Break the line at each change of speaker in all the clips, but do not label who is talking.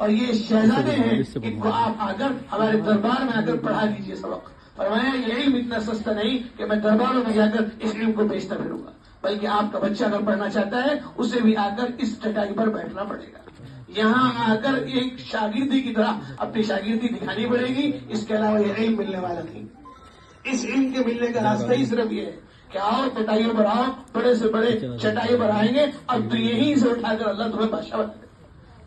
اور یہ شہزادے ہیں، ان کو آپ آ کر ہمارے دربار میں آ کر پڑھا دیجیے سبق۔ فرمایا یہ علم اتنا سستا نہیں کہ میں درباروں میں جا کر اس علم کو بیچتا پھروں گا، بلکہ آپ کا بچہ اگر پڑھنا چاہتا ہے اسے بھی آ کر اس چٹائی پر بیٹھنا پڑے گا، یہاں آ کر ایک شاگردی کی طرح اپنی شاگردی دکھانی پڑے گی، اس کے علاوہ یہ علم ملنے والا نہیں۔ اس علم کے ملنے کا راستہ ہی صرف یہ ہے کہ آؤ چٹائیوں پر آؤ، بڑے سے بڑے چٹائیوں پر آئیں گے، اب تو یہیں سے اٹھا کر اللہ تمہیں بادشاہ بنا دے۔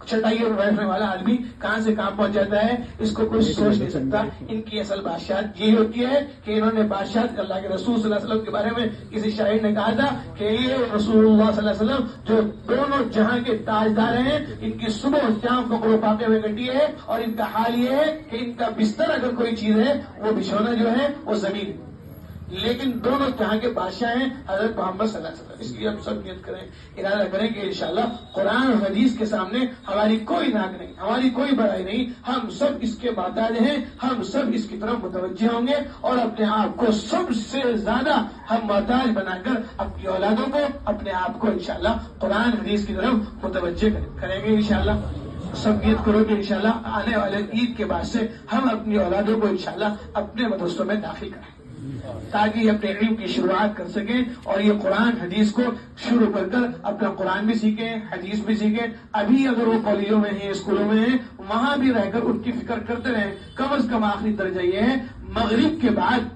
چٹائیوں پر بیٹھنے والا آدمی کہاں سے کہاں پہنچ جاتا ہے، اس کو کوئی سوچ نہیں سکتا۔ ان کی اصل بادشاہت یہی ہوتی ہے کہ انہوں نے بادشاہت اللہ کے رسول صلی اللہ علیہ وسلم کے بارے میں کسی شاعر نے کہا تھا کہ یہ رسول اللہ صلی اللہ علیہ وسلم جو دونوں جہاں کے تاجدار ہیں، ان کی صبح و شام کو پاتے ہوئے کٹی ہے، اور ان کا حال یہ ہے کہ ان کا بستر اگر کوئی چیز ہے وہ بچھونا جو ہے وہ زمین ہے، لیکن دونوں جہاں کے بادشاہ ہیں حضرت محمد صلی اللہ علیہ وسلم۔ اس لیے ہم سب نیت کریں، ارادہ کریں کہ انشاءاللہ قرآن اور حدیث کے سامنے ہماری کوئی ناک نہیں، ہماری کوئی بڑائی نہیں، ہم سب اس کے محتاج ہیں، ہم سب اس کی طرف متوجہ ہوں گے، اور اپنے آپ کو سب سے زیادہ ہم محتاج بنا کر اپنی اولادوں کو، اپنے آپ کو انشاءاللہ قرآن حدیث کی طرف متوجہ کریں گے انشاءاللہ۔ سب نیت کرو کہ انشاءاللہ آنے والے عید کے بعد سے ہم اپنی اولادوں کو انشاءاللہ اپنے مدرسوں میں داخل کریں، تاکہ یہ اپنے علم کی شروعات کر سکیں، اور یہ قرآن حدیث کو شروع کر کر اپنا قرآن بھی سیکھیں، حدیث بھی سیکھیں۔ ابھی اگر وہ کالجوں میں ہیں، اسکولوں میں ہیں، وہاں بھی رہ کر ان کی فکر کرتے رہیں۔ کم از کم آخری درجہ یہ ہے مغرب کے بعد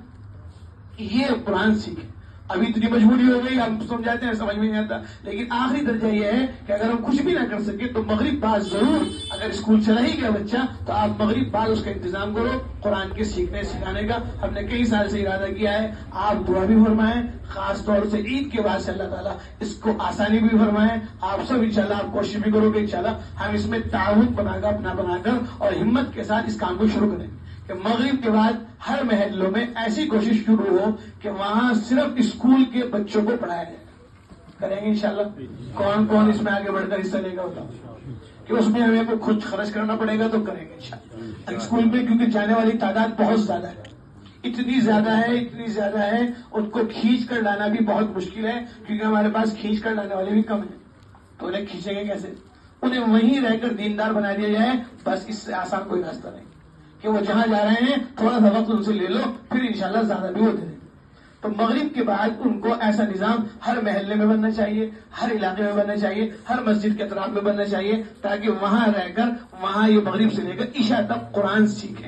یہ قرآن سیکھیں۔ ابھی اتنی مجبوری ہو گئی، ہم سمجھاتے ہیں سمجھ میں نہیں آتا، لیکن آخری درجہ یہ ہے کہ اگر ہم کچھ بھی نہ کر سکے تو مغرب بعد ضرور، اگر اسکول چلا ہی گیا بچہ تو آپ مغرب بعد اس کا انتظام کرو قرآن کے سیکھنے سکھانے کا۔ ہم نے کئی سال سے ارادہ کیا ہے، آپ دعا بھی فرمائیں، خاص طور سے عید کے بعد سے اللہ تعالیٰ اس کو آسانی بھی فرمائیں۔ آپ سب انشاءاللہ آپ کوشش بھی کرو کہ انشاءاللہ ہم اس میں تعاون بنا کر اور ہمت کے ساتھ اس کام کو شروع کریں کہ مغرب کے بعد ہر محلوں میں ایسی کوشش شروع ہو کہ وہاں صرف اسکول کے بچوں کو پڑھایا جائے۔ کریں گے انشاءاللہ؟ کون کون اس میں آگے بڑھ کر حصہ لے گا ہوتا کہ اس میں ہمیں کو خود خرچ کرنا پڑے گا تو کریں گے انشاءاللہ۔ اسکول میں کیونکہ جانے والی تعداد بہت زیادہ ہے، اتنی زیادہ ہے، ان کو کھینچ کر لانا بھی بہت مشکل ہے، کیونکہ ہمارے پاس کھینچ کر لانے والے بھی کم ہیں، تو انہیں کھینچیں گے کیسے؟ انہیں وہیں رہ کر دیندار بنا دیا جائے، بس اس سے آسان کوئی راستہ نہیں کہ وہ جہاں جا رہے ہیں تھوڑا سا وقت ان سے لے لو، پھر انشاءاللہ زیادہ بھی وہ دے دیں۔ تو مغرب کے بعد ان کو ایسا نظام ہر محلے میں بننا چاہیے، ہر علاقے میں بننا چاہیے، ہر مسجد کے اطراف میں بننا چاہیے، تاکہ وہاں رہ کر وہاں یہ مغرب سے لے کر عشاء تک قرآن سیکھیں۔